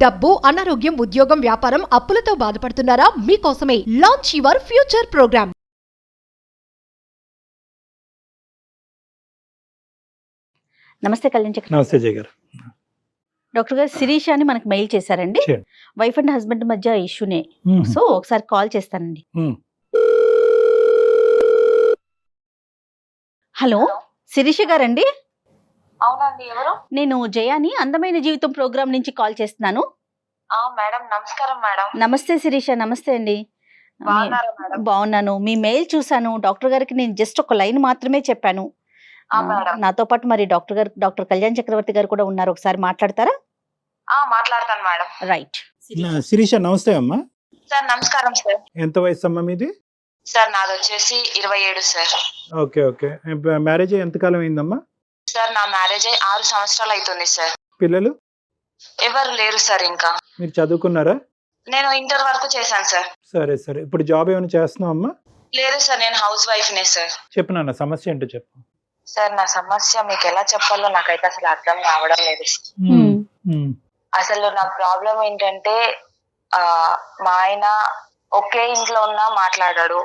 డబ్బు, అనారోగ్యం, ఉద్యోగం, వ్యాపారం, అప్పులతో బాధపడుతున్నారా? మీకోసమే లాంచ్ యువర్ ఫ్యూచర్ ప్రోగ్రామ్. నమస్తే కళ్యాణ్ చక్రవర్తి. నమస్తే జయ గారు. డాక్టర్ గారు శిరీష అని మనకు మెయిల్ చేశారండి. చేయండి. వైఫ్ అండ్ హస్బెండ్ మధ్య ఇష్యూనే. సో ఒకసారి కాల్ చేస్తానండి. హలో శిరీష గారండి? అవునండి, ఎవరు? నేను జయాని అందమైన జీవితం ప్రోగ్రామ్ నుంచి కాల్ చేస్తున్నాను. మేడం నమస్కారం మేడం. నమస్తే శిరీష. నమస్తే అండి. బాగున్నారా మేడం? బాగున్నాను. మీ మెయిల్ చూశాను. డాక్టర్ గారికి నేను జస్ట్ ఒక లైన్ మాత్రమే చెప్పాను. మేడం. నాతో పాటు మరి డాక్టర్ కళ్యాణ్ చక్రవర్తి గారు కూడా ఉన్నారు. ఒకసారి మాట్లాడతారా? మాట్లాడతాను మేడం. రైట్. శిరీష నమస్తే అమ్మా. సార్ నమస్కారం సార్. ఎంత వయసు అమ్మా మీది? సార్ నాది వచ్చేసి 27 సార్. Okay okay. మ్యారేజ్ ఎంతకాలం అయిందమ్మా? సార్ నా మ్యారేజ్ అయ్యి 6 సంవత్సరాలు అవుతుంది సార్. పిల్లలు ఎవరు లేరు సార్. ఇంకా మీరు చదువుకున్నారా? నేను ఇంటర్ వరకు చేశాను సార్. సరే సరే. ఇప్పుడు జాబ్ ఏమైనా చేస్తున్నావు అమ్మా? లేదు సార్, నేను హౌస్ వైఫ్ నే సార్. చెప్పు నాన్న, సమస్య ఏంటో చెప్పు. సార్ నా సమస్య మీకు ఎలా చెప్పాలో నాకైతే అసలు అర్థం కావడం లేదు. అసలు నా ప్రాబ్లం ఏంటంటే మా ఆయన ఒకే ఇంట్లో ఉన్నా మాట్లాడాడు.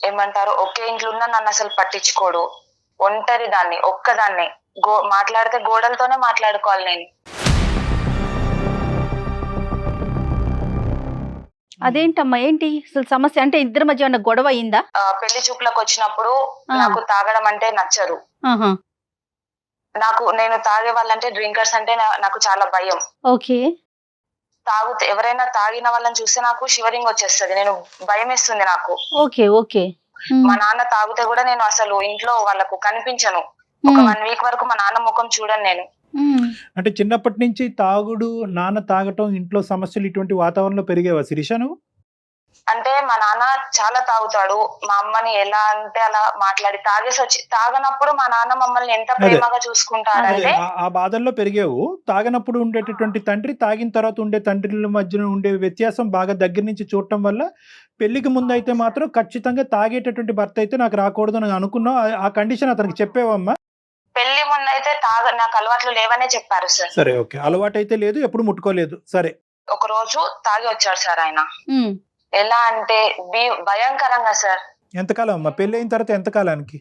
ఏమంటారు, ఒకే ఇంట్లో ఉన్నా నన్ను అసలు పట్టించుకోడు. ఒంటరి దాన్ని, ఒక్కదాన్ని మాట్లాడితే గోడలతోనే మాట్లాడుకోవాలి నేను. అదేంటమ్మా, ఏంటి అసలు సమస్య? అంటే ఇద్దరి మధ్య ఉన్న గొడవ అయిందా? పెళ్లి చూపులకు వచ్చినప్పుడు నాకు తాగడం అంటే నచ్చరు. నేను తాగే వాళ్ళంటే, డ్రింకర్స్ అంటే నాకు చాలా భయం. ఓకే. తాగుతే ఎవరైనా తాగిన వాళ్ళని చూస్తే నాకు షివరింగ్ వచ్చేస్తుంది. నేను భయం వేస్తుంది నాకు. Okay okay. మా నాన్న తాగితే కూడా నేను అసలు ఇంట్లో వాళ్ళకు కనిపించను. ఒక 1 వీక్ వరకు మా నాన్న ముఖం చూడను నేను. అంటే చిన్నప్పటి నుంచి తాగుడు, నాన్న తాగటం, ఇంట్లో సమస్యలు ఇటువంటి వాతావరణంలో పెరిగేవా శిరీష నువ్వు? అంటే మా నాన్న చాలా తాగుతాడు. మా అమ్మని ఎలా అంటే అలా మాట్లాడి తాగనప్పుడు మా నాన్న మమ్మల్ని ఎంత ప్రేమగా చూసుకుంటాడంటే. ఆ బాధల్లో పెరిగేవు. తాగనప్పుడు ఉండేటటువంటి తండ్రి, తాగిన తర్వాత ఉండే తండ్రిల మధ్యన ఉండే వ్యత్యాసం బాగా దగ్గర నుంచి చూడటం వల్ల పెళ్లికి ముందు అయితే మాత్రం ఖచ్చితంగా తాగేటటువంటి భర్త అయితే నాకు రాకూడదు అని అనుకున్నావు. ఆ కండిషన్ అతనికి చెప్పేవమ్మా? పెళ్లి ముందు అయితే నాకు అలవాట్లు లేవనే చెప్పారు సార్. సరే ఓకే. అలవాటు అయితే లేదు, ఎప్పుడు ముట్టుకోలేదు. సరే. ఒక రోజు తాగి వచ్చాడు సార్ ఆయన. ఎలా అంటే భయంకరంగా సార్. ఎంతకాలం అమ్మా పెళ్లి అయిన తర్వాత? ఎంతకాలానికి?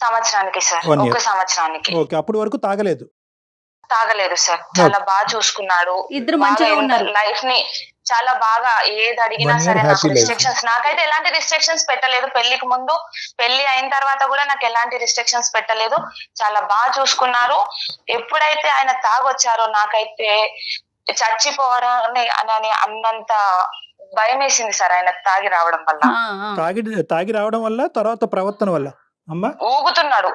సంవత్సరానికి సార్. 1 year. ఒక సంవత్సరానికి. ఓకే. అప్పటి వరకు తాగలేదు సార్. చాలా బాగా చూసుకున్నాడు. ఇద్దరు మంచిగా ఉన్నారు. లైఫ్ ని చాలా బాగా ఏది అడిగినా 1 year సరే నాకు happy life. రిస్ట్రిక్షన్స్, నాకైతే ఎలాంటి రిస్ట్రిక్షన్స్ పెట్టలేదు. పెళ్లికి ముందు, పెళ్లి అయిన తర్వాత కూడా నాకు ఎలాంటి రిస్ట్రిక్షన్స్ పెట్టలేదు. చాలా బాగా చూసుకున్నారు. ఎప్పుడైతే ఆయన తాగొచ్చారో నాకైతే చచ్చిపోవడాన్ని అని అన్నంత భయం వేసింది సార్. ఆయన తాగి రావడం వల్ల, తాగి రావడం వల్ల, తర్వాత ప్రవర్తన వల్ల అమ్మా ఊగుతున్నాడు.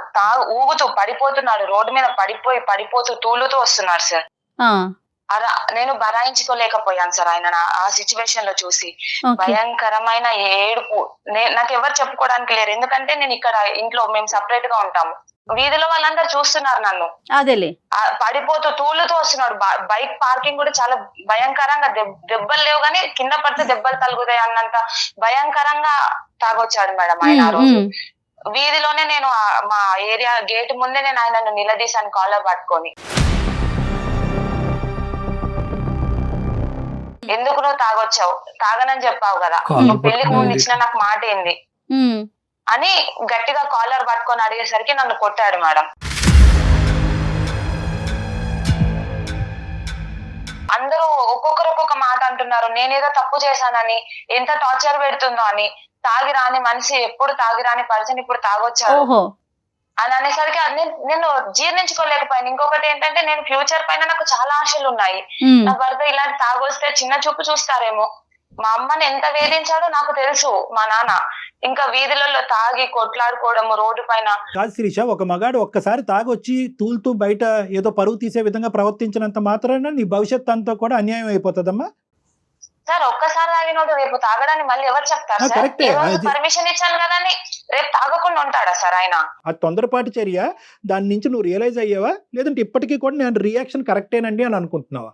ఊగుతూ పడిపోతున్నాడు. రోడ్డు మీద పడిపోతూ తూలుతూ వస్తున్నాడు సార్. అలా నేను భరాయించుకోలేకపోయాను సార్ ఆయన ఆ సిచ్యువేషన్ లో చూసి. భయంకరమైన ఏడుపు. నాకు ఎవరు చెప్పుకోవడానికి లేరు. ఎందుకంటే నేను ఇక్కడ ఇంట్లో మేము సపరేట్ గా ఉంటాము. వీధిలో వాళ్ళందరూ చూస్తున్నారు నన్ను. అదేలే. పడిపోతూ తూలుతూ వస్తున్నాడు. బైక్ పార్కింగ్ కూడా చాలా భయంకరంగా, దెబ్బలు లేవు కానీ కింద పడితే దెబ్బలు తగులుతాయి అన్నంత భయంకరంగా తాగొచ్చాడు మేడం ఆయన ఆ రోజు. వీధిలోనే నేను మా ఏరియా గేట్ ముందే నేను ఆయనను నిలదీశాను కాలర్ పట్టుకొని. ఎందుకు నువ్వు తాగొచ్చావు? తాగనని చెప్పావు కదా, నువ్వు పెళ్లికి ముందు ఇచ్చిన నాకు మాట ఏంది అని గట్టిగా కాలర్ పట్టుకొని అడిగేసరికి నన్ను కొట్టాడు మేడం. అందరూ ఒక్కొక్కరు ఒక్కొక్క మాట అంటున్నారు. నేనేదో తప్పు చేశానని, ఎంత టార్చర్ పెడుతుందో అని. తాగిరాని మనిషి, ఎప్పుడు తాగిరాని పర్సన్ ఇప్పుడు తాగొచ్చాడు అని అనేసరికి నేను జీర్ణించుకోలేకపోయాను. ఇంకొకటి ఏంటంటే, నేను ఫ్యూచర్ పైన నాకు చాలా ఆశలు ఉన్నాయి. నా భర్త ఇలాంటి తాగొస్తే చిన్న చూపు చూస్తారేమో. మా అమ్మని ఎంత వేధించాడో నాకు తెలుసు మా నాన్న. ఇంకా వీధులలో తాగి కొట్లాడుకోవడము రోడ్డు పైన. కాదు శిరీష, ఒక మగాడు ఒక్కసారి తాగొచ్చి తూలుతూ బయట ఏదో పరువు తీసే విధంగా ప్రవర్తించినంత మాత్రాన నీ భవిష్యత్ అంతా కూడా అన్యాయం అయిపోతుందమ్మా సార్. ఒక్కసారి తాగినోడు రేపు తాగడానికి మళ్ళీ ఎవరు చెప్తారు సార్? పర్మిషన్ ఇచ్చాను కదా అని రేపు తాగకుండా ఉంటాడా సార్ ఆయన? ఆ తొందరపాటు చర్య, దాని నుంచి నువ్వు రియలైజ్ అయ్యావా, లేదంటే ఇప్పటికీ కూడా నేను రియాక్షన్ కరెక్టేనండి అని అనుకుంటున్నావా?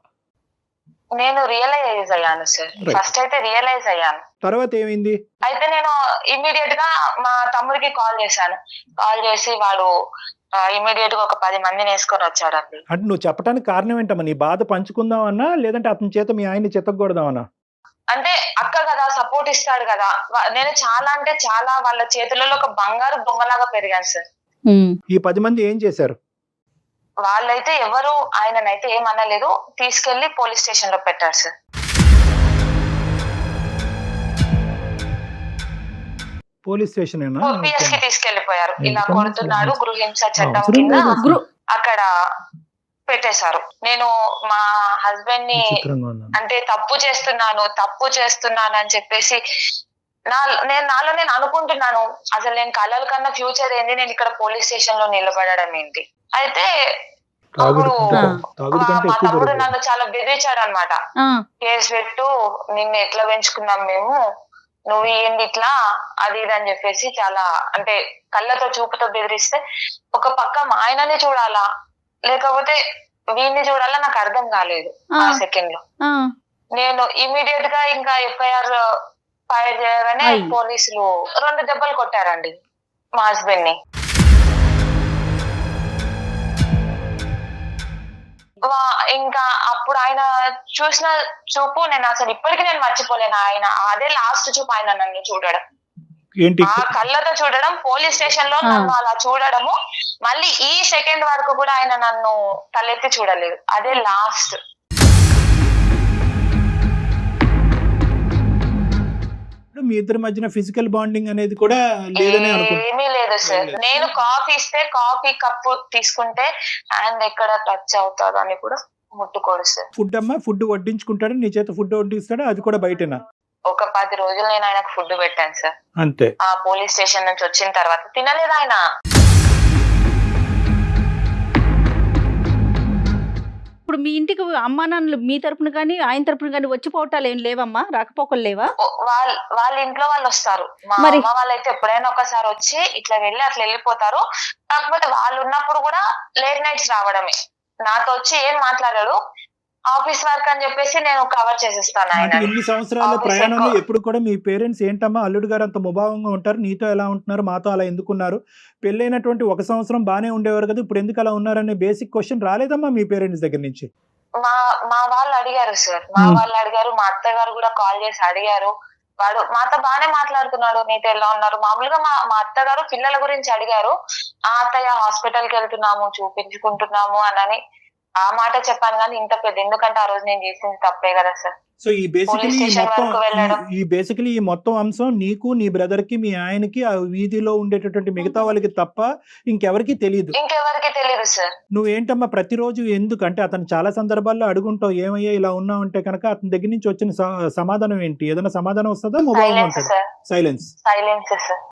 నేను రియలైజ్ అయ్యాను సార్. ఫస్ట్ అయితే రియలైజ్ అయ్యాను. తర్వాత ఏమైంది? అయితే నేను ఇమ్మీడియట్ గా మా తమ్ముడికి కాల్ చేశాను. కాల్ చేసి వాడు ఇమీడియట్ గా ఒక 10 మందిని వేసుకొని వచ్చాడండి. అంటే నువ్వు చెప్పడానికి కారణం ఏంటమ్మా? నీ బాధ పంచుకుందామన్నా లేదంటే అతని చేత మీ ఆయన్ని చితగ్గొడదామన్నా? అంటే అక్క కదా, సపోర్ట్ ఇస్తాడు కదా. నేను చాలా అంటే చాలా వాళ్ళ చేతులలో ఒక బంగారు బొమ్మలాగా పెరిగాను సార్. ఈ 10 మంది ఏం చేశారు? వాళ్ళైతే ఎవరు ఆయననైతే ఏమనలేదు, తీసుకెళ్లి పోలీస్ స్టేషన్ లో పెట్టారు సార్. పోలీస్ స్టేషన్ పిఎస్ కి తీసుకెళ్లిపోయారు. ఇలా ఎందుకమ్మా? కొడుతున్నాడు, గృహింస చట్టం అవసరం కింద లేదు. అక్కడ పెట్టేశారు. నేను మా హస్బెండ్ ని విచిత్రంగా ఉందమ్మా. అంటే తప్పు చేస్తున్నాను అని చెప్పేసి నాలో నేను అనుకుంటున్నాను, అసలు నేను కలల కన్నా ఫ్యూచర్ ఏంది, నేను ఇక్కడ పోలీస్ స్టేషన్ లో నిలబడడం ఏంటి. అయితే అప్పుడు తాగుడు కంటే మా ఎక్కువ తమ్ముడు జరుగుతుంది. నన్ను చాలా బెదిరించాడు అనమాట. కేసు పెట్టు, నిన్ను ఎట్లా పెంచుకున్నాం మేము, నువ్వు ఏంది ఇట్లా అది ఇది అని చెప్పేసి చాలా అంటే కళ్ళతో చూపుతో బెదిరిస్తే ఒక పక్క మా ఆయనని చూడాలా లేకపోతే వీడిని చూడాలా నాకు అర్థం కాలేదు ఆ సెకండ్ లో. నేను ఇమీడియట్ గా ఇంకా ఎఫ్ఐఆర్ ఫైల్ చేయగానే పోలీసులు 2 దెబ్బలు కొట్టారండి మా హస్బెండ్ ని. ఇంకా అప్పుడు ఆయన చూసిన చూపు నేను అసలు ఇప్పటికీ నేను మర్చిపోలేను. ఆయన అదే లాస్ట్ చూపు, ఆయన నన్ను చూడడం, ఏంటి ఆ కళ్ళతో చూడడం, పోలీస్ స్టేషన్ లో నన్ను అలా చూడడము, మళ్ళీ ఈ సెకండ్ వరకు కూడా ఆయన నన్ను తలెత్తి చూడలేదు. అదే లాస్ట్. మీ ఇద్దరి మధ్యన ఫిజికల్ బాండింగ్ అనేది కూడా లేదని అనుకుంటా. ఏమీ లేదు సార్. నేను కాఫీ ఇస్తే కాఫీ కప్పు తీసుకుంటే హ్యాండ్ ఎక్కడ టచ్ అవుతాడు అని కూడా ముట్టుకోడు సార్. ఫుడ్ అమ్మా, ఫుడ్ వడ్డించుకుంటాడు, నీ చేత ఫుడ్ వడ్డిస్తాడు, అది కూడా బయటనా? ఒక 10 రోజులు నేను ఆయనకు ఫుడ్ పెట్టాను సార్. అంతే. ఆ పోలీస్ స్టేషన్ నుంచి వచ్చిన తర్వాత తినలేదు ఆయన. ఇప్పుడు మీ ఇంటికి అమ్మా నాన్నలు మీ తరపున కానీ ఆయన తరపున కానీ వచ్చిపోవటాలు ఏం లేవమ్మా? రాకపోకలు లేవా? వాళ్ళ ఇంట్లో వాళ్ళు వస్తారు. మా అమ్మ వాళ్ళైతే ఎప్పుడైనా ఒకసారి వచ్చి ఇట్లా వెళ్ళి అట్లా వెళ్ళిపోతారు. కాకపోతే వాళ్ళు ఉన్నప్పుడు కూడా లేట్ నైట్స్ రావడమే. నాతో వచ్చి ఏం మాట్లాడాడు, ఆఫీస్ వర్క్ అని చెప్పేసి నేను కవర్ చేసేస్తాను. ఆయన ఇన్ని సంవత్సరాల ప్రయాణంలో ఎప్పుడు కూడా మీ పేరెంట్స్ ఏంటమ్మా అల్లుడు గారు అంత ముభావంగా ఉంటారు, నీతో ఎలా ఉంటున్నారు, మాతో అలా ఎందుకున్నారు, పెళ్ళైనటువంటి 1 సంవత్సరం బానే ఉండేవారు కదా, ఇప్పుడు ఎందుకు అలా ఉన్నారనే బేసిక్ క్వశ్చన్ రాలేదమ్మా మీ పేరెంట్స్ దగ్గర నుంచి? మా వాళ్ళు అడిగారు సార్, మా వాళ్ళు అడిగారు, మా అత్తగారు కూడా కాల్ చేసి అడిగారు. వాడు మాతో బానే మాట్లాడుతున్నాడు, నీతో ఎలా ఉన్నారు. మామూలుగా మా అత్తగారు పిల్లల గురించి అడిగారు. ఆ అత్తయ్య హాస్పిటల్ కి వెళ్తున్నాము, చూపించుకుంటున్నాము అని ఆ మాట చెప్పాను. కానీ ఇంత పెద్ద, ఎందుకంటే ఆ రోజు నేను చేసింది తప్పే కదా సార్. సో ఈ బేసికలీ ఈ మొత్తం అంశం నీకు, నీ బ్రదర్ కి, మీ ఆయనకి, ఆ వీధిలో ఉండేటటువంటి మిగతా వాళ్ళకి తప్ప ఇంకెవరికి తెలియదు సార్. నువ్వేంటమ్మా ప్రతిరోజు ఎందుకంటే అతను చాలా సందర్భాల్లో అడుగుంటావు, ఏమయ్యా ఇలా ఉన్నావు అంటే కనుక అతని దగ్గర నుంచి వచ్చిన సమాధానం ఏంటి? ఏదైనా సమాధానం వస్తుందా? మొబైల్ ఉంటుంది సైలెన్స్. సార్.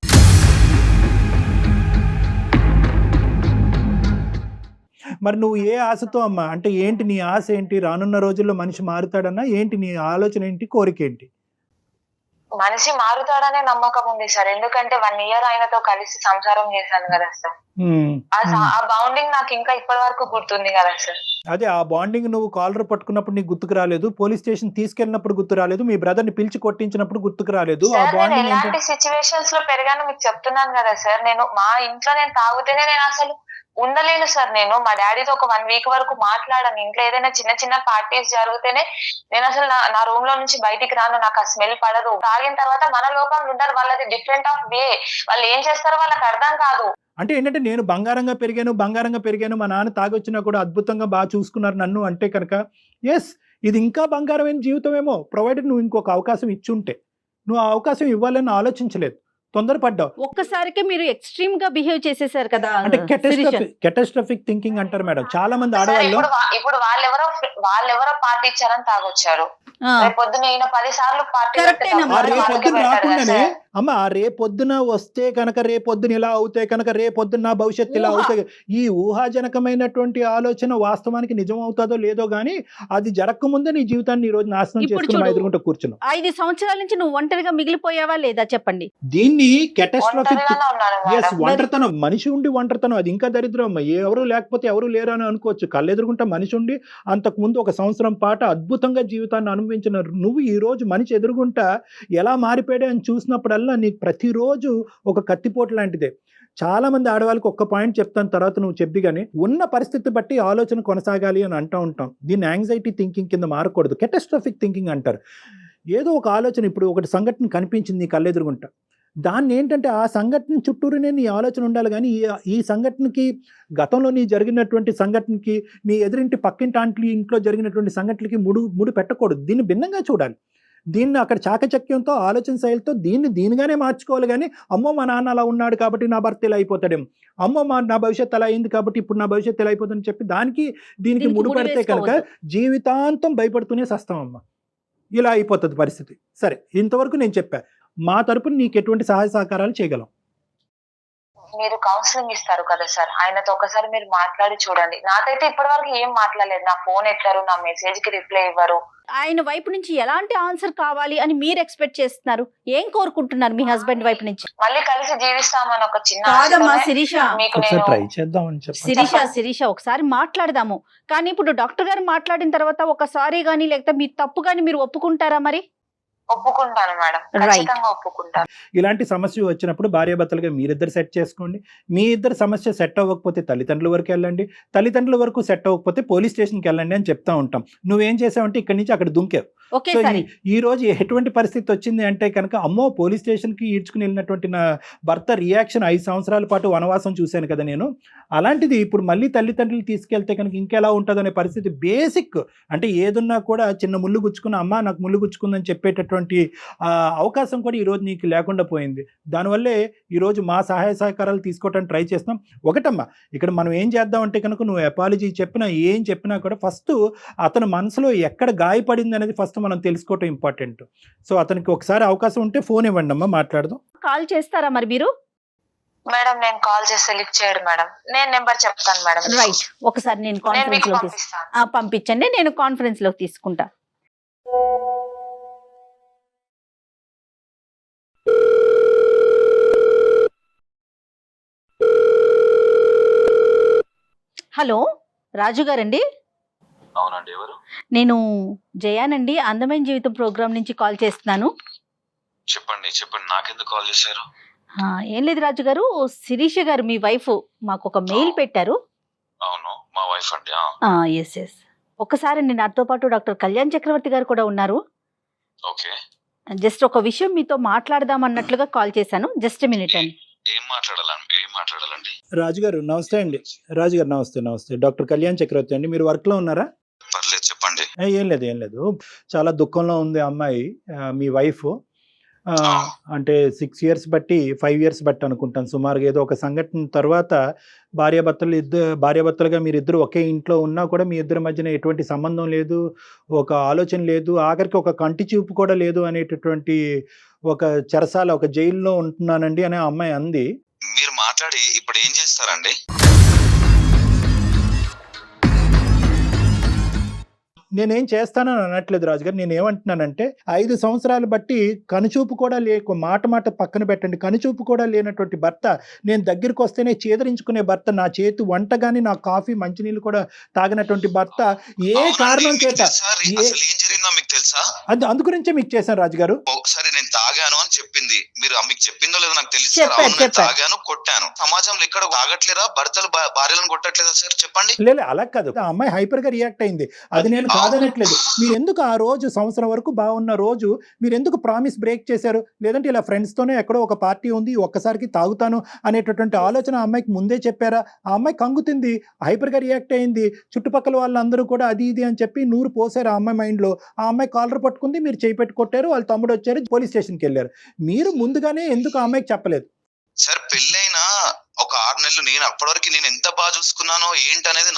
మరి నువ్వు ఏ ఆశతో అమ్మా, అంటే ఏంటి నీ ఆశ ఏంటి? రానున్న రోజుల్లో మనిషి మారుతాడన్నా ఏంటి నీ ఆలోచన ఏంటి, కోరిక ఏంటి? మనిషి మారుతాడనే నమ్మకం ఉంది సార్. ఎందుకంటే 1 year ఆయనతో కలిసి సంసారం చేశాను కదా సార్. ఆ బాండింగ్ నాకు ఇంకా ఇప్పటి వరకు గుర్తుంది కదా సార్. అదే ఆ బాండింగ్ నువ్వు కాలర్ పట్టుకున్నప్పుడు నీకు గుర్తుకు రాలేదు, పోలీస్ స్టేషన్ తీసుకెళ్ళినప్పుడు గుర్తు రాలేదు, మీ బ్రదర్ ని పిలిచి కొట్టించినప్పుడు గుర్తుకు రాలేదు. ఆ బాండింగ్ ఎలాంటి సిచ్యువేషన్స్ లో పెరిగాను మీకు చెప్తున్నాను కదా సార్. నేను మా ఇంట్లో నేను తాగితేనే నేను అసలు ఉండలేను సార్. నేను మా డాడీతో ఒక 1 week వరకు మాట్లాడాను. ఇంట్లో ఏదైనా చిన్న చిన్న పార్టీస్ జరిగితేనే నేను అసలు నా రూమ్ లో నుంచి బయటికి రాను, నాకు ఆ స్మెల్ పడదు. తాగిన తర్వాత మన లోకంలో ఉంటారు, వాళ్ళది డిఫరెంట్ ఆఫ్ వే, వాళ్ళు ఏం చేస్తారో వాళ్ళకి అర్థం కాదు. అంటే ఏంటంటే నేను బంగారంగా పెరిగాను, మా నాన్న తాగొచ్చినా కూడా అద్భుతంగా బాగా చూసుకున్నారు నన్ను అంటే కనుక ఎస్ ఇది ఇంకా బంగారమైన జీవితమేమో, ప్రొవైడెడ్ నువ్వు ఇంకొక అవకాశం ఇచ్చుంటే. నువ్వు ఆ అవకాశం ఇవ్వాలని ఆలోచించలేదు, తొందరపడ్డావు. ఒక్కసారికే మీరు ఎక్స్ట్రీమ్ గా బిహేవ్ చేసేసారు కదా. అంటే కెటాస్ట్రఫిక్ థింకింగ్ అంటారు మేడం చాలా మంది ఆడవాళ్ళు. ఇప్పుడు వాళ్ళెవరో పార్టీ ఇచ్చారని తాగొచ్చారు, రేపొద్దున ఈయన 10 సార్లు పార్టీ రేపొద్దున రాకుండానే అమ్మ రేపొద్దున వస్తే కనుక, రేపొద్దున ఇలా అవుతే కనుక, రేపొద్దున నా భవిష్యత్తు ఇలా అవుతాయి, ఈ ఊహాజనకమైనటువంటి ఆలోచన వాస్తవానికి నిజం అవుతుందో లేదో గానీ అది జరగకముందే నీ జీవితాన్ని ఈ రోజు నాశనం చేసుకుని ఎదుర్కొంటూ కూర్చున్నావు. 5 సంవత్సరాల నుంచి నువ్వు ఒంటరిగా మిగిలిపోయావా లేదా చెప్పండి. దీన్ని కెటాస్ట్రఫిక్ ఒంటరితనం, మనిషి ఉండి ఒంటరితనం, అది ఇంకా దరిద్రం. ఎవరు లేకపోతే ఎవరు లేరు అని అనుకోవచ్చు, కళ్ళెదురుకుంటా మనిషి ఉండి అంతకు ముందు 1 సంవత్సరం పాటు అద్భుతంగా జీవితాన్ని అనుభవించిన నువ్వు ఈ రోజు మనిషి ఎదురుగుంటా ఎలా మారిపోయాడే అని చూసినప్పుడు కల్లా నీకు ప్రతిరోజు ఒక కత్తిపోటు లాంటిదే. చాలా మంది ఆడవాళ్ళకి ఒక్క పాయింట్ చెప్తాను, తర్వాత నువ్వు చెప్పి, కానీ ఉన్న పరిస్థితి బట్టి ఆలోచన కొనసాగాలి అని అంటూ ఉంటాం. దీన్ని యాంగ్జైటీ థింకింగ్ కింద మారకూడదు, కెటాస్ట్రోఫిక్ థింకింగ్ అంటారు. ఏదో ఒక ఆలోచన, ఇప్పుడు ఒకటి సంఘటన కనిపించింది నీ కళ్ళెదురుగుంటా, దాన్ని ఏంటంటే ఆ సంఘటన చుట్టూరునే నీ ఆలోచన ఉండాలి, కానీ ఈ సంఘటనకి, గతంలో నీ జరిగినటువంటి సంఘటనకి, నీ ఎదురింటి పక్కింటి ఆంటీ ఇంట్లో జరిగినటువంటి సంఘటనలకి ముడి పెట్టకూడదు. దీన్ని భిన్నంగా చూడాలి. దీన్ని అక్కడ చాకచక్యంతో, ఆలోచన శైలితో దీనిగానే మార్చుకోవాలి. కానీ అమ్మో మా నాన్న అలా ఉన్నాడు కాబట్టి నా భర్త ఇలా అయిపోతాడేమో, అమ్మో నా భవిష్యత్తు అలా అయింది కాబట్టి ఇప్పుడు నా భవిష్యత్తు ఇలా అయిపోతుందని చెప్పి దీనికి ముడిపడితే కనుక జీవితాంతం భయపడుతూనే సస్తామమ్మా. ఇలా అయిపోతుంది పరిస్థితి. సరే, ఇంతవరకు నేను చెప్పా, మా తరపున నీకు ఎటువంటి సహాయ సహకారాలు చేయగలం. మీరు కౌన్సిలింగ్ ఇస్తారు కదా సార్, ఆయనతో ఒకసారి మీరు మాట్లాడి చూడండి. నాకైతే ఇప్పటి వరకు ఏం మాట్లాడలేదు. నా ఫోన్ ఎత్తారు, నా మెసేజ్ కి రిప్లై ఇవ్వరు. ఆయన వైపు నుంచి ఎలాంటి ఆన్సర్ కావాలి అని మీరు ఎక్స్పెక్ట్ చేస్తున్నారు? ఏం కోరుకుంటున్నారు మీ హస్బెండ్ వైపు నుంచి? మళ్ళీ కలిసి జీవిస్తామని ఒక చిన్న కాదమ్మా ఆశతోనే శిరీష, మీకు ఒకసారి నేను ట్రై చేద్దామని చెప్పి. శిరీష ఒకసారి మాట్లాడదాము. కానీ ఇప్పుడు డాక్టర్ గారు మాట్లాడిన తర్వాత ఒక సారీ గానీ లేకపోతే మీ తప్పు గానీ మీరు ఒప్పుకుంటారా? మరి ఒప్పుకుంటాను మేడం, ఖచ్చితంగా ఒప్పుకుంటాను. ఇలాంటి సమస్య వచ్చినప్పుడు భార్యాభర్తలుగా మీరిద్దరు సెట్ చేసుకోండి. మీ ఇద్దరు సమస్య సెట్ అవ్వకపోతే తల్లిదండ్రుల వరకు వెళ్ళండి, తల్లిదండ్రుల వరకు సెట్ అవ్వకపోతే పోలీస్ స్టేషన్కి వెళ్ళండి అని చెప్తా ఉంటాం. నువ్వేం చేసావంటే ఇక్కడి నుంచి అక్కడ దుంకావు. సో ఈ రోజు ఎటువంటి పరిస్థితి వచ్చింది అంటే కనుక, అమ్మో పోలీస్ స్టేషన్కి ఈడ్చుకుని వెళ్ళినటువంటి నా భర్త రియాక్షన్ 5 సంవత్సరాల పాటు వనవాసం చూశాను కదా నేను. అలాంటిది ఇప్పుడు మళ్ళీ తల్లిదండ్రులు తీసుకెళ్తే కనుక ఇంకెలా ఉంటుంది అనే పరిస్థితి. బేసిక్ అంటే ఏదున్నా కూడా చిన్న ముళ్ళు గుచ్చుకున్న, అమ్మ నాకు ముళ్ళు గుచ్చుకుందని చెప్పేటటువంటి అవకాశం కూడా ఈరోజు నీకు లేకుండా పోయింది. దానివల్లే ఈరోజు మా సహాయ సహకారాలు తీసుకోవడానికి ట్రై చేస్తున్నాం. ఒకటమ్మా, ఇక్కడ మనం ఏం చేద్దామంటే కనుక, నువ్వు అపాలజీ చెప్పినా ఏం చెప్పినా కూడా ఫస్ట్ అతని మనసులో ఎక్కడ గాయపడింది అనేది ఫస్ట్ మనం తెలుసుకోవటం ఇంపార్టెంట్. సో అతనికి ఒకసారి అవకాశం ఉంటే ఫోన్ ఇవ్వండి అమ్మా, మాట్లాడదాం. కాల్ చేస్తారా మరి మీరు? మేడం నేను కాల్ చేస్తే లిఫ్ట్ చేయడు మేడం. నేను నెంబర్ చెప్తాను మేడం. రైట్, ఒకసారి నేను నేను కాన్ఫరెన్స్ మీకు లో పంపిస్తాను. పంపించండి, నేను కాన్ఫరెన్స్ లో తీసుకుంటా. హలో, రాజు గారండి? అవునండి, ఎవరు? నేను జయానండి, అందమైన జీవితం ప్రోగ్రామ్ నుంచి కాల్ చేస్తున్నాను. చెప్పండి చెప్పండి, నాకెందుకు కాల్ చేశారు? ఏం లేదు రాజు గారు, శిరీష గారు మీ వైఫ్ మాకు ఒక మెయిల్ పెట్టారు. అవును, మా వైఫ్ అండి. Yes yes. ఒక్కసారి నాతో పాటు డాక్టర్ కళ్యాణ్ చక్రవర్తి గారు కూడా ఉన్నారు. ఓకే, జస్ట్ ఒక విషయం మీతో మాట్లాడదాం అన్నట్లుగా కాల్ చేశాను. జస్ట్ మినిట్ అండి. ఏం మాట్లాడాలండి? రాజుగారు నమస్తే అండి. రాజుగారు నమస్తే. డాక్టర్ కళ్యాణ్ చక్రవర్తి అండి. మీరు వర్క్లో ఉన్నారా? పర్లేదు, చెప్పండి. ఏం లేదు, చాలా దుఃఖంలో ఉంది అమ్మాయి, మీ వైఫ్. అంటే 6 years బట్టి 5 years బట్టి అనుకుంటాను సుమారుగా. ఏదో ఒక సంఘటన తర్వాత భార్యాభర్తలుగా మీరిద్దరు ఒకే ఇంట్లో ఉన్నా కూడా మీ ఇద్దరి మధ్యన ఎటువంటి సంబంధం లేదు, ఒక ఆలోచన లేదు, ఆఖరికి ఒక కంటి చూపు కూడా లేదు అనేటటువంటి ఒక చెరసాల, ఒక జైల్లో ఉంటున్నానండి అని ఆ అమ్మాయి అంది. మీరు మాట్లాడి ఇప్పుడు ఏం చేస్తారండి? నేనేం చేస్తానని అనట్లేదు రాజుగారు. నేను ఏమంటున్నానంటే 5 సంవత్సరాలు బట్టి కనుచూపు కూడా మాట పక్కన పెట్టండి, కనుచూపు కూడా లేనటువంటి భర్త, నేను దగ్గరికి వస్తేనే చేదరించుకునే భర్త, నా చేతి వంట కానీ నా కాఫీ మంచినీళ్ళు కూడా తాగినటువంటి భర్త, ఏ కారణం చేత ఏం జరిగిందో మీకు తెలుసా? అందుగురించే మీకు చేశాను రాజుగారు. ఒకసారి నేను తాగాను అని చెప్పింది, మీరు మీకు చెప్పిందో లేదో నాకు తెలియదు. చెప్పాను. తాగాను, కొట్టాను. సమాజంలో ఇక్కడ తాగట్లేదా? భర్తలు భార్యలను కొట్టట్లేదా సార్? చెప్పండి. లేదు అలా కాదు, ఆ అమ్మాయి హైపర్ గా రియాక్ట్ అయింది, అది నేను కాదనట్లేదు. మీరు ఎందుకు ఆ రోజు సంవత్సరం వరకు బాగున్న రోజు మీరు ఎందుకు ప్రామిస్ బ్రేక్ చేశారు? లేదంటే ఇలా ఫ్రెండ్స్ తోనే ఎక్కడో ఒక పార్టీ ఉంది, ఒక్కసారికి తాగుతాను అనేటటువంటి ఆలోచన ఆ అమ్మాయికి ముందే చెప్పారా? ఆ అమ్మాయి కంగుతుంది, హైపర్ గా రియాక్ట్ అయింది, చుట్టుపక్కల వాళ్ళందరూ కూడా అది ఇది అని చెప్పి నూరు పోసారు ఆ అమ్మాయి మైండ్ లో. ఆ అమ్మాయి కాలర్ పట్టుకుంది, మీరు చేయి పెట్టి కొట్టారు, వాళ్ళ తమ్ముడు వచ్చారు, పోలీస్ స్టేషన్కి వెళ్ళారు. మీరు ముందుగానే ఎందుకు ఆ అమ్మాయికి చెప్పలేదు? సార్ పెళ్ళైనా ఒక 6 నెలలు నేను అప్పటి వరకు నేను ఎంత బాగా చూసుకున్నాను ఏంటనేది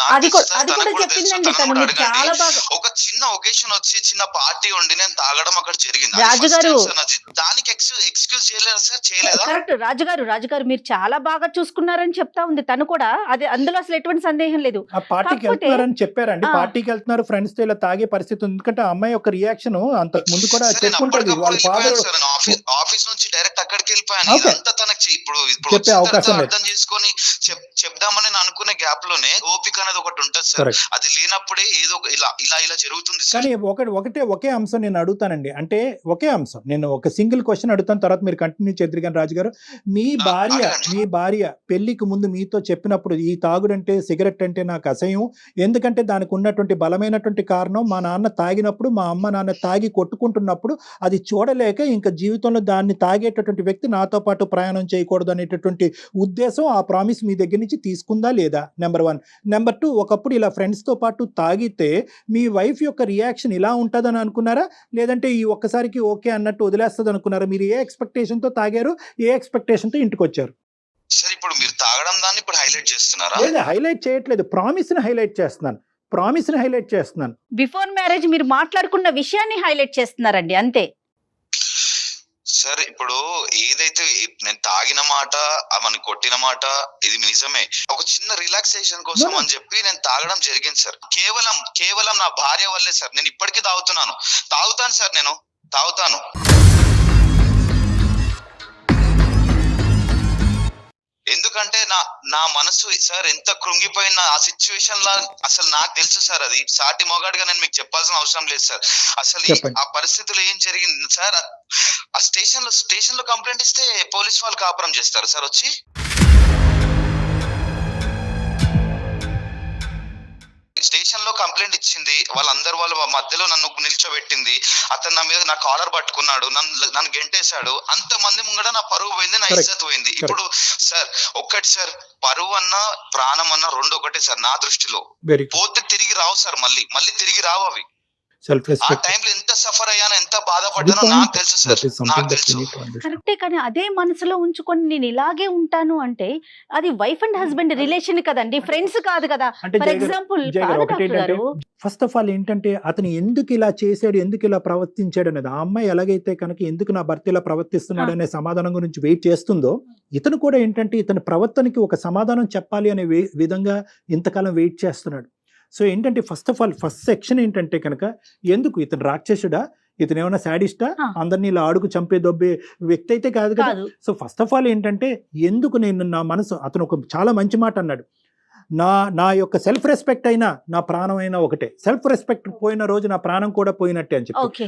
ఒక చిన్న ఒకేషన్ వచ్చి చిన్న పార్టీ ఉండి నేను తాగడం అక్కడ జరిగింది. దానికి ఎక్స్క్యూజ్ చేయలేదు సార్? చేయలేదా? కరెక్ట్ రాజుగారు మీరు చాలా బాగా చూసుకున్నారని చెప్తా ఉంది తను కూడా. అది అందులో అసలు ఎటువంటి సందేహం లేదు. ఆ పార్టీకి వెళ్తున్నారని చెప్పారండి, పార్టీకి వెళ్తున్నారు ఫ్రెండ్స్ తో ఇలా తాగే పరిస్థితి ఉంది. ఎందుకంటే ఆ అమ్మాయి యొక్క రియాక్షన్ అంతకు ముందు కూడా చెప్పుకుంటుంది. వాళ్ళ ఆఫీస్ నుంచి డైరెక్ట్ అక్కడికి వెళ్ళిపోయాను. Okay. ఇదంతా తనకి ఇప్పుడు చెప్పే వచ్చిన అవకాశం తర్వాత లేదు. అర్థం చేసుకొని చెప్దామని నేను అనుకునే గ్యాప్ లోనే ఓపిక అనేది ఒకటి ఉంటుంది సార్. Correct. అది లేనప్పుడే ఏదో ఇలా జరుగుతుంది సార్. కానీ ఒకే అంశం నేను అడుగుతానండి. అంటే ఒకే అంశం నేను ఒక సింగిల్ క్వశ్చన్ అడుగుతాను, తర్వాత మీరు కంటిన్యూ చేద్దరు. కానీ రాజు గారు, మీ భార్య పెళ్లికి ముందు మీతో చెప్పినప్పుడు ఈ తాగుడంటే సిగరెట్ అంటే నాకు అసహ్యం, ఎందుకంటే దానికి ఉన్నటువంటి బలమైనటువంటి కారణం మా నాన్న తాగినప్పుడు మా అమ్మ నాన్న తాగి కొట్టుకుంటున్నప్పుడు అది చూడలేక ఇంకా జీవితంలో దాన్ని తాగేటటువంటి వ్యక్తి నాతో పాటు ప్రయాణం చేయకూడదు అనేటటువంటి ఉద్దేశం, ఆ ప్రామిస్ మీ దగ్గర నుంచి తీసుకుందా లేదా? నెంబర్ 1. నెంబర్ 2, ఒకప్పుడు ఇలా ఫ్రెండ్స్తో పాటు తాగితే మీ వైఫ్ యొక్క రియాక్షన్ ఇలా ఉంటుందని అనుకున్నారా, లేదంటే ఈ ఒక్కసారికి ఓకే అన్నట్టు వదిలేస్తుంది అనుకున్నారా? మీరు ఏ ఎక్స్పెక్టేషన్తో తాగారు, ఏ ఎక్స్పెక్టేషన్తో ఇంటికి వచ్చారు? సార్ ఇప్పుడు మీరు తాగడం దాన్ని ఇప్పుడు హైలైట్ చేస్తున్నారా? లేదు, హైలైట్ చేయట్లేదు, ప్రామిస్ని హైలైట్ చేస్తున్నాను. బిఫోర్ మ్యారేజ్ మీరు మాట్లాడుకున్న విషయాన్ని హైలైట్ చేస్తున్నారండి, అంతే. సార్ ఇప్పుడు ఏదైతే నేను తాగిన మాట, అవన్నీ కొట్టిన మాట, ఇది నిజమే. ఒక చిన్న రిలాక్సేషన్ కోసం అని చెప్పి నేను తాగడం జరిగింది సార్. కేవలం నా భార్య వల్లే సార్. నేను ఇప్పటికీ తాగుతాను సార్, నేను తాగుతాను. ఎందుకంటే నా మనసు సార్ ఎంత కృంగిపోయిన ఆ సిచ్యువేషన్ లా అసలు నాకు తెలుసు సార్. అది సాటి మొగాడిగా నేను మీకు చెప్పాల్సిన అవసరం లేదు సార్. అసలు ఆ పరిస్థితుల్లో ఏం జరిగింది సార్? ఆ స్టేషన్ లో కంప్లైంట్ ఇస్తే పోలీస్ వాళ్ళు కాపురం చేస్తారు సార్ వచ్చి. స్టేషన్ లో కంప్లైంట్ ఇచ్చింది, వాళ్ళ మధ్యలో నన్ను నిల్చోబెట్టింది, అతను నా మీద నా కాలర్ పట్టుకున్నాడు, నన్ను గెంటేశాడు. అంత మంది ముంగడ నా పరువు పోయింది, నా ఇజ్జత్ పోయింది. ఇప్పుడు సార్ ఒక్కటి సార్, పరువు అన్నా ప్రాణం అన్నా రెండు ఒకటే సార్ నా దృష్టిలో. పోతే తిరిగి రావు సార్, మళ్ళీ తిరిగి రావు అవి. ఆ టైంలో ఎంత సఫర్ అయ్యానో, ఎంత బాధపడ్డానో నాకు తెలుసు సార్, నాకు తెలుసు. కరెక్టే, కానీ అదే మనసులో ఉంచుకొని నేను ఇలాగే ఉంటాను అంటే అది వైఫ్ అండ్ హస్బెండ్ రిలేషన్ కదండి, ఫ్రెండ్స్ కాదు కదా. For example first of all ఏంటంటే అతను ఎందుకు ఇలా చేశాడు, ఎందుకు ఇలా ప్రవర్తించాడు అనేది, ఆ అమ్మాయి ఎలాగైతే కనుక ఎందుకు నా భర్త ఇలా ప్రవర్తిస్తున్నాడు అనే సమాధానం గురించి వెయిట్ చేస్తుందో, ఇతను కూడా ఏంటంటే ఇతని ప్రవర్తనకి ఒక సమాధానం చెప్పాలి అనే విధంగా ఇంతకాలం వెయిట్ చేస్తున్నాడు. సో ఏంటంటే ఫస్ట్ సెక్షన్ ఏంటంటే కనుక, ఎందుకు ఇతను రాక్షసుడా, ఇతను ఏమైనా శాడిస్టా, అందరినీ ఇలా ఆడుకు చంపే దొబ్బే వ్యక్తి అయితే కాదు కదా. సో ఫస్ట్ ఆఫ్ ఆల్ ఏంటంటే ఎందుకు నా మనసు, అతను ఒక చాలా మంచి మాట అన్నాడు, నా యొక్క సెల్ఫ్ రెస్పెక్ట్ అయినా నా ప్రాణం అయినా ఒకటే, సెల్ఫ్ రెస్పెక్ట్ పోయిన రోజు నా ప్రాణం కూడా పోయినట్టే అని చెప్పి.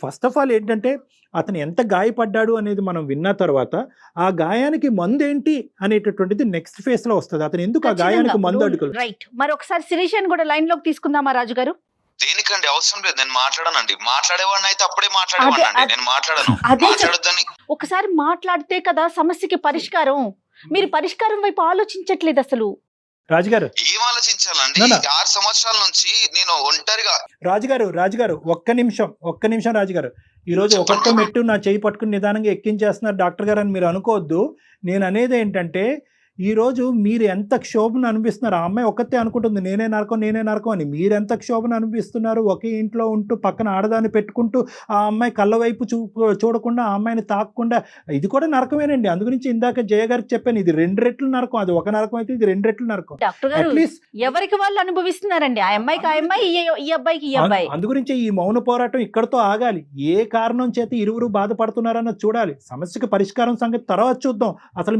ఫస్ట్ ఆఫ్ ఆల్ ఏంటంటే అతను ఎంత గాయపడ్డాడు అనేది మనం విన్న తర్వాత ఆ గాయానికి మందు ఏంటి అనేటటువంటిది నెక్స్ట్ ఫేజ్ లో వస్తుంది. అతను ఎందుకు ఆ గాయానికి మందు అడుగులు. రైట్, మరి ఒకసారి శిరీషని కూడా లైన్ లోకి తీసుకుందామా రాజు గారు? దేనికండి అవసరం లేదు, నేను మాట్లాడనండి. మాట్లాడేవాడిని అయితే అప్పుడే మాట్లాడేవాడిని, నేను మాట్లాడను. ఒకసారి మాట్లాడితే కదా సమస్యకి పరిష్కారం. మీరు పరిష్కారం వైపు ఆలోచించట్లేదు అసలు. రాజుగారు ఏం ఆలోచించాలండి? 6 సంవత్సరాల నుంచి నేను ఒంటరిగా. రాజుగారు ఒక్క నిమిషం రాజుగారు, ఈ రోజు ఒక్కొక్క మెట్టు నా చేయి పట్టుకుని నిదానంగా ఎక్కించేస్తున్నారు డాక్టర్ గారు అని మీరు అనుకోవద్దు. నేను అనేది ఏంటంటే, ఈ రోజు మీరు ఎంత క్షోభను అనిపిస్తున్నారు, ఆ అమ్మాయి ఒక్కతే అనుకుంటుంది నేనే నరకం అని, మీరు ఎంత క్షోభను అనిపిస్తున్నారు. ఒకే ఇంట్లో ఉంటూ పక్కన ఆడదాన్ని పెట్టుకుంటూ ఆ అమ్మాయి కళ్ళ వైపు చూడకుండా, ఆ అమ్మాయిని తాకకుండా, ఇది కూడా నరకమేనండి. అందుగురించి ఇందాక జయ గారికి చెప్పాను, ఇది 2 రెట్లు నరకం, అది ఒక నరకం అయితే ఇది 2 రెట్లు నరకం. డాక్టర్ గారు ఎవరికి వాళ్ళు అనుభవిస్తున్నారండి, ఆ అమ్మాయికి ఆ అమ్మాయి, ఈ అబ్బాయికి ఈ అబ్బాయి. అందుగురించి ఈ మౌన పోరాటం ఇక్కడతో ఆగాలి. ఏ కారణం చేత ఇరువురు బాధపడుతున్నారన్నది చూడాలి. సమస్యకి పరిష్కారం సంగతి తర్వాత చూద్దాం. అసలు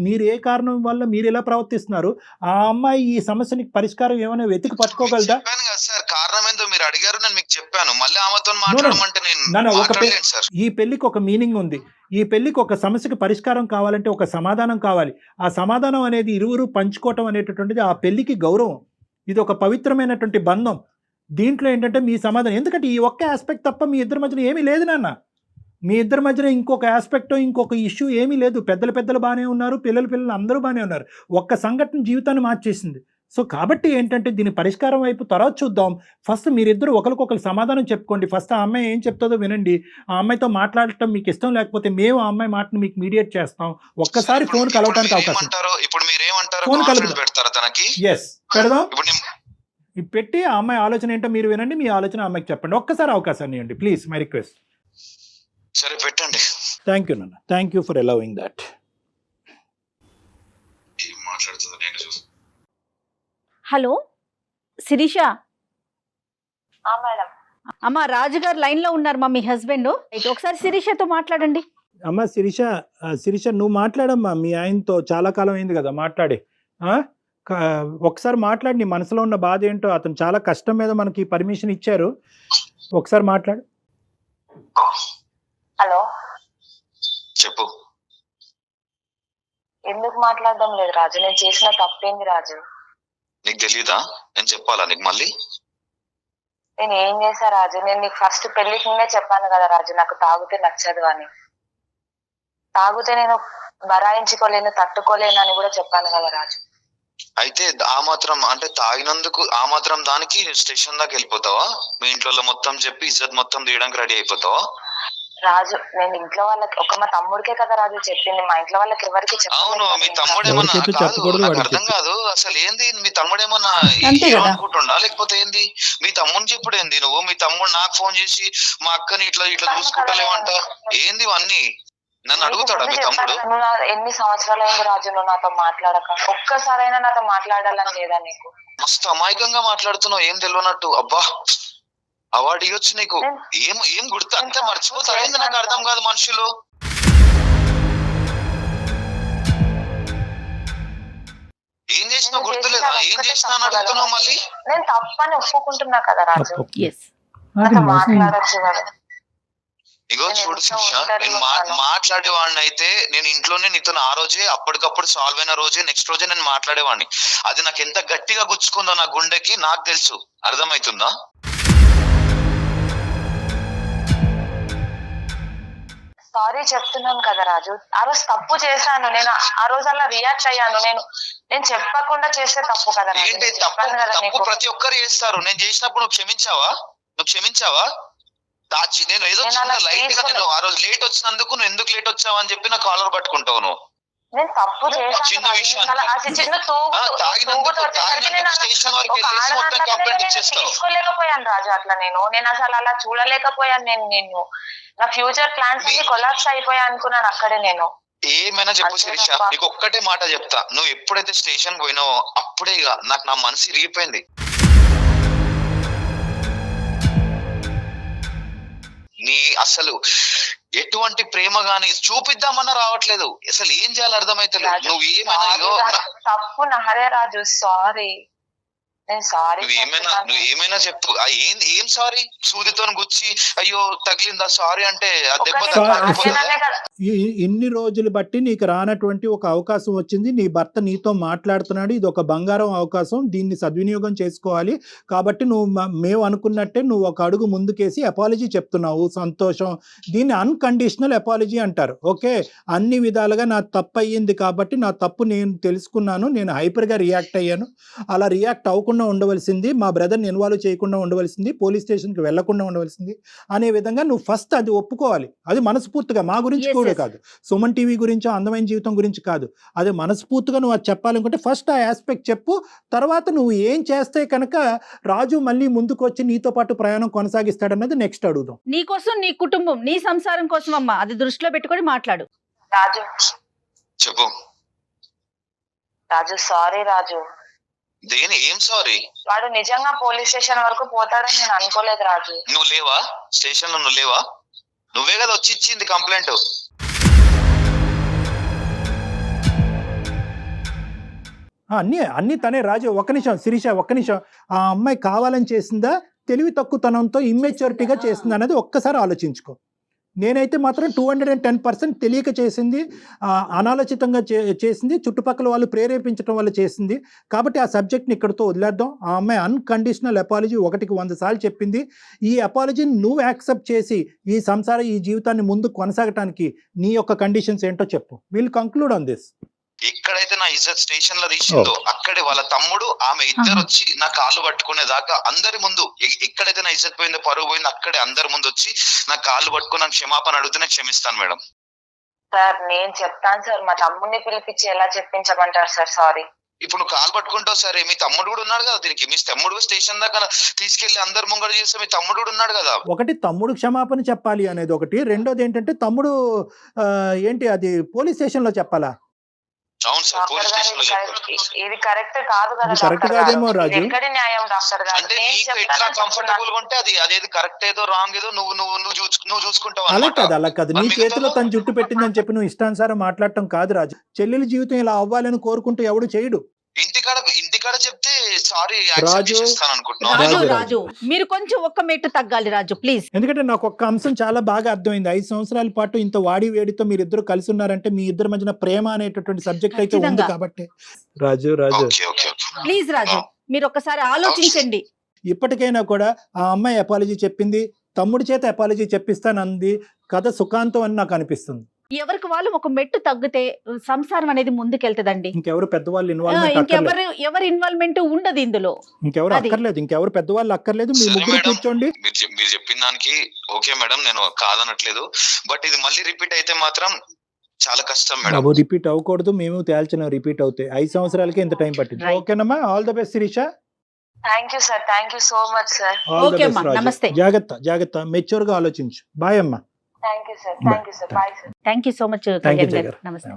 మీరు ఏ కారణం వల్ల మీరు ఎలా ప్రవర్తిస్తున్నారు, ఆ అమ్మాయి ఈ సమస్యకి పరిష్కారం ఏమైనా వెతికి పట్టుకోగలదా? సార్ కారణం ఏందో మీరు అడిగారు, నేను మీకు చెప్పాను. మళ్ళీ ఆమెతో మాట్లాడమంటే ఈ పెళ్లికి ఒక మీనింగ్ ఉంది. ఈ పెళ్లికి ఒక సమస్యకి పరిష్కారం కావాలంటే ఒక సమాధానం కావాలి. ఆ సమాధానం అనేది ఇరువురు పంచుకోవటం అనేటటువంటిది ఆ పెళ్లికి గౌరవం. ఇది ఒక పవిత్రమైనటువంటి బంధం. దీంట్లో ఏంటంటే మీ సమాధానం, ఎందుకంటే ఈ ఒక్క ఆస్పెక్ట్ తప్ప మీ ఇద్దరి మధ్యన ఏమీ లేదు నాన్న. మీ ఇద్దరి మధ్యన ఇంకొక ఆస్పెక్ట్, ఇంకొక ఇష్యూ ఏమీ లేదు. పెద్దలు బాగానే ఉన్నారు, పిల్లలు అందరూ బాగానే ఉన్నారు. ఒక్క సంఘటన జీవితాన్ని మార్చేసింది. సో కాబట్టి ఏంటంటే దీని పరిష్కారం వైపు తర్వాత చూద్దాం. ఫస్ట్ మీరిద్దరు ఒకరికొకరు సమాధానం చెప్పుకోండి. ఫస్ట్ ఆ అమ్మాయి ఏం చెప్తుందో వినండి. ఆ అమ్మాయితో మాట్లాడటం మీకు ఇష్టం లేకపోతే మేము ఆ అమ్మాయి మాటను మీకు మీడియేట్ చేస్తాం. ఒక్కసారి ఫోన్ కలవడానికి అవకాశం. ఫోన్ కలుపుతాం, ఎస్ పెడదాం. పెట్టి ఆ అమ్మాయి ఆలోచన ఏంటో మీరు వినండి, మీ ఆలోచన అమ్మాయికి చెప్పండి. ఒక్కసారి అవకాశాన్ని ఇవ్వండి ప్లీజ్, మై రిక్వెస్ట్. సరే పెట్టండి. థ్యాంక్ యూ నాన్న, thank you for allowing that. Hello Sirisha, madam అమ్మ రాజుగారు లైన్ లో ఉన్నారు మీ హస్బెండ్. అయితే ఒకసారి శిరీషతో మాట్లాడండి. అమ్మ శిరీష నువ్వు మాట్లాడమ్మా, మీ ఆయనతో చాలా కాలం అయింది కదా మాట్లాడి. ఒకసారి మాట్లాడి, నీ మనసులో ఉన్న బాధ ఏంటో. అతను చాలా కష్టం మీద మనకి పర్మిషన్ ఇచ్చారు, ఒకసారి మాట్లాడు. హలో, చెప్పు. ఎందుకు మాట్లాడడం లేదు రాజు? నేను చేసిన తప్పేంది రాజు? నీకు తెలీదా? నేను చెప్పాలా నీకు మళ్ళీ? నేను ఏం చేశా రాజు? నేను నీకు ఫస్ట్ పెళ్లికి ముందే చెప్పాను కదా రాజు, నాకు తాగితే నచ్చదు అని. తాగితే నేను బరాయించుకోలేను, తట్టుకోలేను అని కూడా చెప్పాను కదా రాజు. అయితే ఆ మాత్రం అంటే తాగినందుకు ఆ మాత్రం దానికి స్టేషన్ దాకా వెళ్ళిపోతావా? మీ ఇంట్లో మొత్తం చెప్పి ఇజ్జత్ మొత్తం తీయడానికి రెడీ అయిపోతావా? రాజు నేను ఇంట్లో వాళ్ళకి మా తమ్ముడికే కదా రాజు చెప్పింది, మా ఇంట్లో వాళ్ళకి ఎవరికి అవును, మీ తమ్ముడు ఏమన్నా నాకు అర్థం కాదు అసలు ఏంది. మీ తమ్ముడు ఏమన్నా అనుకుంటుండా లేకపోతే ఏంది? మీ తమ్ముడిని చెప్పుడు ఏంది నువ్వు? మీ తమ్ముడు నాకు ఫోన్ చేసి మా అక్కని ఇట్లా చూసుకుంటలేమంట ఏంది ఇవన్నీ? నన్ను అడుగుతాడా మీ తమ్ముడు? ఎన్ని సంవత్సరాలు అయింది రాజు నువ్వు నాతో మాట్లాడక? ఒక్కసారైనా నాతో మాట్లాడాలని లేదా నీకు? మస్తు అమాయకంగా మాట్లాడుతున్నావు, ఏం తెలియనట్టు. అబ్బా, అవార్డు ఇవ్వచ్చు నీకు. ఏం గుర్తు అంతే మర్చిపోతారు ఏంది? నాకు అర్థం కాదు మనుషులు. ఏం చేసినా గుర్తులేదా? ఏం చేసినా అని అడుగుతున్నావు మళ్ళీ. నేను తప్పని ఒప్పుకుంటున్నా కదా రాజు, మాట్లాడచ్చు కదా. ఇగో చూడు శిక్ష, నేను మాట్లాడేవాడిని అయితే నేను ఇంట్లోనే నీతో ఆ రోజే అప్పటికప్పుడు సాల్వ్ అయిన రోజే నెక్స్ట్ రోజే నేను మాట్లాడేవాడిని. అది నాకు ఎంత గట్టిగా గుచ్చుకుందో నా గుండెకి నాకు తెలుసు. అర్థమవుతుందా? సారీ చెప్తున్నాను కదా రాజు, ఆ రోజు తప్పు చేశాను. నేను ఆ రోజు అలా రియాక్ట్ అయ్యాను. నేను చెప్పకుండా చేస్తే తప్పు కదా. ఏంటి తప్పు? ప్రతి ఒక్కరు చేస్తారు. నేను చేసినప్పుడు నువ్వు క్షమించావా? నేను ఏదో లైట్ గా నేను ఆ రోజు లేట్ వచ్చినందుకు నువ్వు ఎందుకు లేట్ వచ్చావు అని చెప్పి నా కాలర్ పట్టుకుంటావు నువ్వు. నేను తప్పు చేశాను. చిన్న విషయం తీసుకోలేకపోయాను రాజు అట్లా. నేను అసలు అలా చూడలేకపోయాను. నేను నా ఫ్యూచర్ ప్లాన్స్ అన్ని కొలాప్స్ అయిపోయా అనుకున్నాను అక్కడే. నేను ఏమైనా చెప్పు శిరీష, నీకు ఒక్కటే మాట చెప్తా. నువ్వు ఎప్పుడైతే స్టేషన్ పోయినావో అప్పుడే నాకు నా మనసు ఇరిగిపోయింది. నీ అసలు ఎటువంటి ప్రేమ గాని చూపిద్దామన్నా రావట్లేదు. అసలు ఏం చేయాలో అర్థమైతలేదు. నువ్వు తప్పు నాదే రాజు, సారీ. నువ్వు ఏమైనా చెప్పు. ఏం సారీ? సూదితో గుచ్చి అయ్యో తగిలిందా సారీ అంటే ఇన్ని రోజులు బట్టి నీకు రానటువంటి ఒక అవకాశం వచ్చింది. నీ భర్త నీతో మాట్లాడుతున్నాడు. ఇది ఒక బంగారం అవకాశం, దీన్ని సద్వినియోగం చేసుకోవాలి. కాబట్టి మేము అనుకున్నట్టే నువ్వు ఒక అడుగు ముందుకేసి అపాలజీ చెప్తున్నావు, సంతోషం. దీన్ని అన్కండిషనల్ అపాలజీ అంటారు. ఓకే, అన్ని విధాలుగా నా తప్పు అయ్యింది కాబట్టి నా తప్పు నేను తెలుసుకున్నాను, నేను హైపర్గా రియాక్ట్ అయ్యాను, అలా రియాక్ట్ అవ్వకుండా ఉండవలసింది, మా బ్రదర్ని ఇన్వాల్వ్ చేయకుండా ఉండవలసింది, పోలీస్ స్టేషన్కి వెళ్లకుండా ఉండవలసింది అనే విధంగా నువ్వు ఫస్ట్ అది ఒప్పుకోవాలి. అది మనస్ఫూర్తిగా, మా గురించి కూడా కాదు, సుమన్ టీవీ గురించి, అందమైన జీవితం గురించి కాదు, అది మనస్ఫూర్తిగా నువ్వు అది చెప్పాలనుకుంటే ఫస్ట్ ఆ ఆస్పెక్ట్ చెప్పు. తర్వాత నువ్వు ఏం చేస్తే కనుక రాజు మళ్ళీ ముందుకు వచ్చి నీతో పాటు ప్రయాణం కొనసాగిస్తాడన్నది నెక్స్ట్ అడుగుదాం. నీ కోసం, నీ కుటుంబం, నీ సంసారం కోసం అమ్మా, అది దృష్టిలో పెట్టుకొని మాట్లాడు. రాజు చెప్పు. రాజు సారీ రాజు. దేని ఏం సారీ? వాడు నిజంగా పోలీస్ స్టేషన్ వరకు పోతాడని నేను అనుకోలేదు రాజు. నువ్వు లేవా స్టేషన్ లో? నువ్వు లేవా? నువ్వే కదా వచ్చి ఇచ్చింది కంప్లైంట్. అన్ని తనే రాజు. ఒక్క నిమిషం శిరీష, ఒక్క నిమిషం. ఆ అమ్మాయి కావాలని చేసిందా, తెలివి తక్కువతనంతో ఇమ్మెచ్యూరిటీగా చేసిందా అనేది ఒక్కసారి ఆలోచించుకో. నేనైతే మాత్రం 210% తెలియక చేసింది, అనాలోచితంగా చేసింది, చుట్టుపక్కల వాళ్ళు ప్రేరేపించడం వల్ల చేసింది. కాబట్టి ఆ సబ్జెక్ట్ని ఇక్కడితో వదిలేద్దాం. ఆ అమ్మాయి అన్కండిషనల్ అపాలజీ 100 సార్లు చెప్పింది. ఈ అపాలజీని నువ్వు యాక్సెప్ట్ చేసి ఈ ఈ జీవితాన్ని ముందుకు కొనసాగటానికి నీ యొక్క కండిషన్స్ ఏంటో చెప్పు. Will conclude on this. ఎక్కడైతే నా ఇజ్జత్ స్టేషన్ లో తీసిందో అక్కడే వాళ్ళ తమ్ముడు ఆమె ఇద్దరు వచ్చి నా కాళ్ళు పట్టుకునే దాకా అందరి ముందు, ఎక్కడైతే నా ఇజ్జత్ పోయిందో, పరుగు పోయిందో అక్కడే అందరి ముందు వచ్చి నా కాళ్ళు పట్టుకుని నాకు క్షమాపణ అడిగితే నేను క్షమిస్తాను మేడం. సార్ నేను చెప్తాను సార్, మా తమ్ముడిని పిలిపించి ఎలా చెప్పించమంటారు సార్? సారీ. ఇప్పుడు నువ్వు కాలు పట్టుకుంటావు సరే, మీ తమ్ముడు కూడా ఉన్నాడు కదా దీనికి. మీ తమ్ముడు స్టేషన్ దాకా తీసుకెళ్లి అందరు ముంగడ చేస్తే మీ తమ్ముడు కూడా ఉన్నాడు కదా. ఒకటి తమ్ముడు క్షమాపణ చెప్పాలి అనేది ఒకటి, రెండోది ఏంటంటే తమ్ముడు ఏంటి అది పోలీస్ స్టేషన్ లో చెప్పాలా? అవును సార్, పోలీస్ స్టేషన్ లో చెప్పారు. ఇది కరెక్ట్ కాదు కదా ఇది correct డాక్టర్ కాదేమో గారు. రాజు. ఇది ఎక్కడి న్యాయం డాక్టర్ గారు? అంటే నేను నీకు ఎట్లా చెప్తానని కంఫర్టబుల్ గా ఉంటే అదేది కరెక్ట్ ఏదో రాంగ్ ఏదో నువ్వు చూసుకుంటావు అలా అన్నమాట. కాదు, అలా కాదు. నీ మరి చేతిలో మిగతాలో- తను జుట్టు పెట్టిందని చెప్పి నువ్వు ఇష్టానుసారం మాట్లాడటం కాదు రాజు. చెల్లెల జీవితం ఇలా అవ్వాలని కోరుకుంటూ ఎవడు చేయడు. ఇంటికాడ చెప్తే సారీ రాజు, చేస్తాను అనుకుంటున్నాను. రాజు రాజు. రాజు మీరు కొంచెం ఒక్క మెట్టు తగ్గాలి రాజు, ప్లీజ్. ఎందుకంటే నాకు ఒక్క అంశం చాలా బాగా అర్థమైంది. 5 సంవత్సరాల పాటు ఇంత వాడి వేడితో మీరు ఇద్దరు కలిసి ఉన్నారంటే మీ ఇద్దరి మధ్యన ప్రేమ అనేటటువంటి సబ్జెక్ట్ అయితే ఉంది ఖచ్చితంగా. కాబట్టి రాజు రాజు ఓకే ఓకే ఓకే. ప్లీజ్ రాజు, మీరు ఒక్కసారి ఆలోచించండి. ఇప్పటికైనా కూడా ఆ అమ్మాయి అపాలజీ చెప్పింది, తమ్ముడి చేత అపాలజీ చెప్పిస్తానంది, కథ సుఖాంతం అని నాకు అనిపిస్తుంది. ఎవరికి వాళ్ళు ఒక మెట్టు తగ్గితే సంసారం అనేది ముందుకెళ్తదండి. ఇంకెవరు పెద్దవాళ్ళు ఇన్వాల్వ్మెంట్ అక్కర్లేదు. ఎవరి ఇన్వాల్వ్మెంట్ ఉండదు ఇందులో. ఇంకెవరు అది. అక్కర్లేదు, ఇంకెవరు పెద్దవాళ్ళు అక్కర్లేదు. మీ సరే ముగ్గురు మేడం. కూర్చోండి. మీరు చెప్పిన దానికి ఓకే మేడం, నేను కాదనట్లేదు. బట్ ఇది మళ్ళీ రిపీట్ అయితే మాత్రం చాలా కష్టం మేడం. బాబు రిపీట్ అవ్వకూడదు, మేము తేల్చిన రిపీట్ అవుతాయి. 5 సంవత్సరాలకి ఎంత టైం పట్టింది. Right. ఓకేనమ్మా, all the best Sirisha. Thank you sir, thank you so much sir. All the Okay best అమ్మా, రాజు. నమస్తే. జాగ్రత్త జాగ్రత్త, మెచ్యూర్ గా ఆలోచించు. బాయ్ అమ్మా. Thank you sir, thank you sir, bye sir. Thank you so much thank you Kalyan garu. జగర్. నమస్తే.